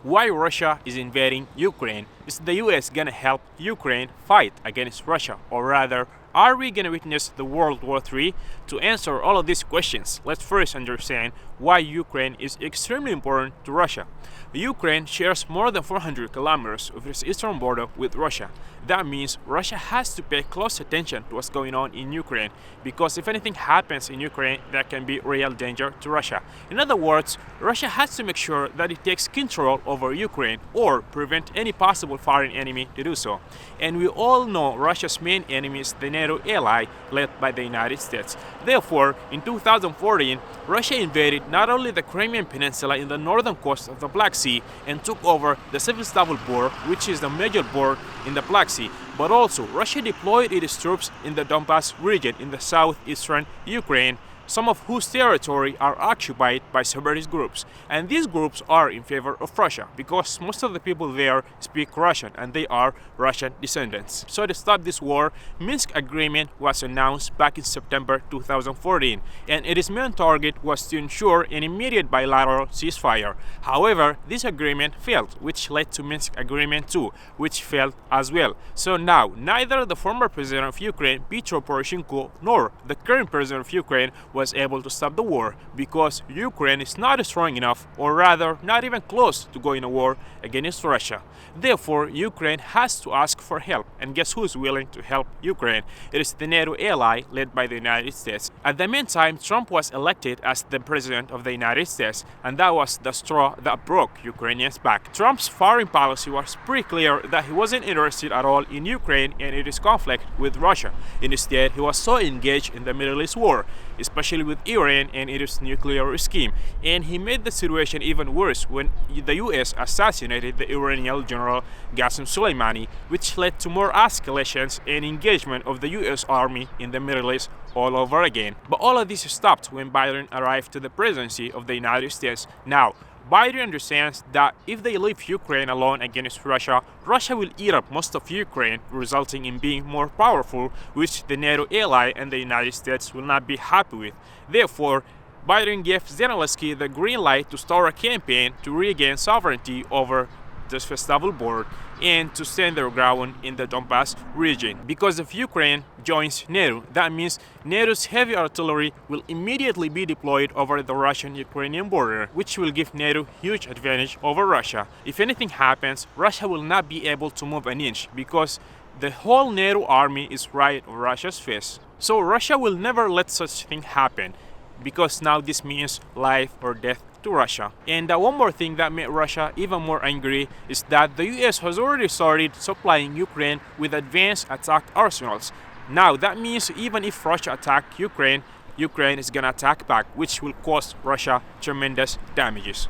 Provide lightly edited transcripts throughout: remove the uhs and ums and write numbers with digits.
why Russia is invading Ukraine. Is the US gonna help Ukraine fight against Russia? Or rather, are we gonna witness the World War III? To answer all of these questions, let's first understand why Ukraine is extremely important to Russia. Ukraine shares more than 400 kilometers of its eastern border with Russia. That means Russia has to pay close attention to what's going on in Ukraine, because if anything happens in Ukraine, that can be real danger to Russia. In other words, Russia has to make sure that it takes control over Ukraine or prevent any possible foreign enemy to do so. And we all know Russia's main enemy is the NATO ally led by the United States. Therefore, in 2014, Russia invaded not only the Crimean Peninsula in the northern coast of the Black Sea and took over the Sevastopol port, which is the major port in the Black Sea, but also Russia deployed its troops in the Donbas region in the southeastern Ukraine, some of whose territory are occupied by separatist groups. And these groups are in favor of Russia because most of the people there speak Russian and they are Russian descendants. So to stop this war, Minsk Agreement was announced back in September 2014, and its main target was to ensure an immediate bilateral ceasefire. However, this agreement failed, which led to Minsk Agreement 2, which failed as well. So now, neither the former president of Ukraine, Petro Poroshenko, nor the current president of Ukraine was able to stop the war because Ukraine is not strong enough, or rather not even close to going to war against Russia. Therefore, Ukraine has to ask for help, and guess who is willing to help Ukraine? It is the NATO ally led by the United States. At the meantime, Trump was elected as the president of the United States, and that was the straw that broke Ukrainians' back. Trump's foreign policy was pretty clear that he wasn't interested at all in Ukraine and its conflict with Russia. Instead, he was so engaged in the Middle East war, especially with Iran and its nuclear scheme. And he made the situation even worse when the US assassinated the Iranian General Qasem Soleimani, which led to more escalations and engagement of the US Army in the Middle East all over again. But all of this stopped when Biden arrived to the presidency of the United States. Now, Biden understands that if they leave Ukraine alone against Russia, Russia will eat up most of Ukraine, resulting in being more powerful, which the NATO ally and the United States will not be happy with. Therefore, Biden gave Zelensky the green light to start a campaign to regain sovereignty over the Sevastopol port and to stand their ground in the Donbas region. Because if Ukraine joins NATO, that means NATO's heavy artillery will immediately be deployed over the Russian-Ukrainian border, which will give NATO huge advantage over Russia. If anything happens, Russia will not be able to move an inch because the whole NATO army is right on Russia's face. So Russia will never let such thing happen, because now this means life or death to Russia. And one more thing that made Russia even more angry is that the US has already started supplying Ukraine with advanced attack arsenals. Now that means even if Russia attacks Ukraine, Ukraine is gonna attack back, which will cause Russia tremendous damages.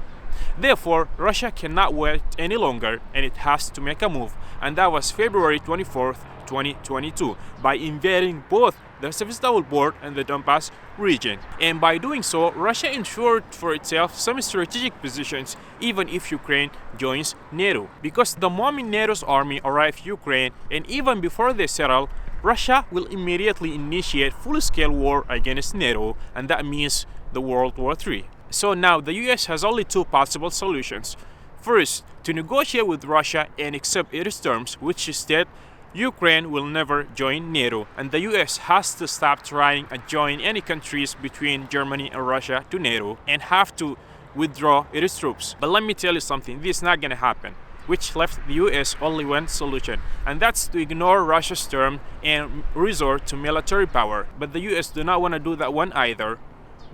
Therefore, Russia cannot wait any longer and it has to make a move, and that was February 24th, 2022, by invading both the Sevastopol port and the Donbas region. And by doing so, Russia ensured for itself some strategic positions even if Ukraine joins NATO. Because the moment NATO's army arrives in Ukraine, and even before they settle, Russia will immediately initiate full-scale war against NATO, and that means the World War III. So now the US has only two possible solutions. First, to negotiate with Russia and accept its terms, which is that Ukraine will never join NATO, and the US has to stop trying to join any countries between Germany and Russia to NATO and have to withdraw its troops. But let me tell you something, this is not gonna happen, which left the US only one solution, and that's to ignore Russia's term and resort to military power. But the US do not want to do that one either,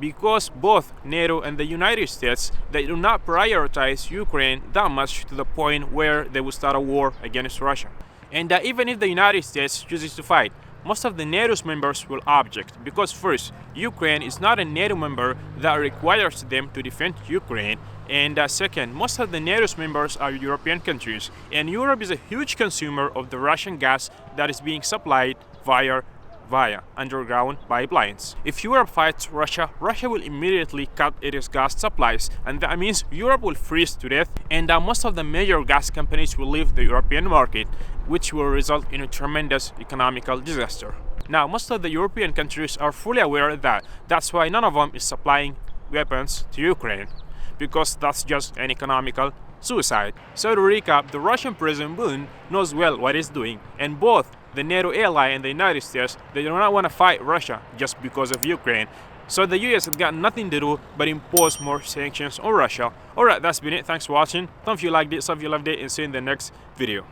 because both NATO and the United States, they do not prioritize Ukraine that much to the point where they will start a war against Russia. And even if the United States chooses to fight, most of the NATO's members will object, because first, Ukraine is not a NATO member that requires them to defend Ukraine, and second, most of the NATO's members are European countries, and Europe is a huge consumer of the Russian gas that is being supplied via underground pipelines. If Europe fights Russia, Russia will immediately cut its gas supplies, and that means Europe will freeze to death, and most of the major gas companies will leave the European market, which will result in a tremendous economical disaster. Now, most of the European countries are fully aware of that. That's why none of them is supplying weapons to Ukraine. because that's just an economical suicide. So to recap, the Russian President Putin knows well what he's doing, and both the NATO ally and the United States, they do not want to fight Russia just because of Ukraine. So the US has got nothing to do but impose more sanctions on Russia. Alright, that's been it. Thanks for watching. Don't you like this, if you loved it, and see you in the next video.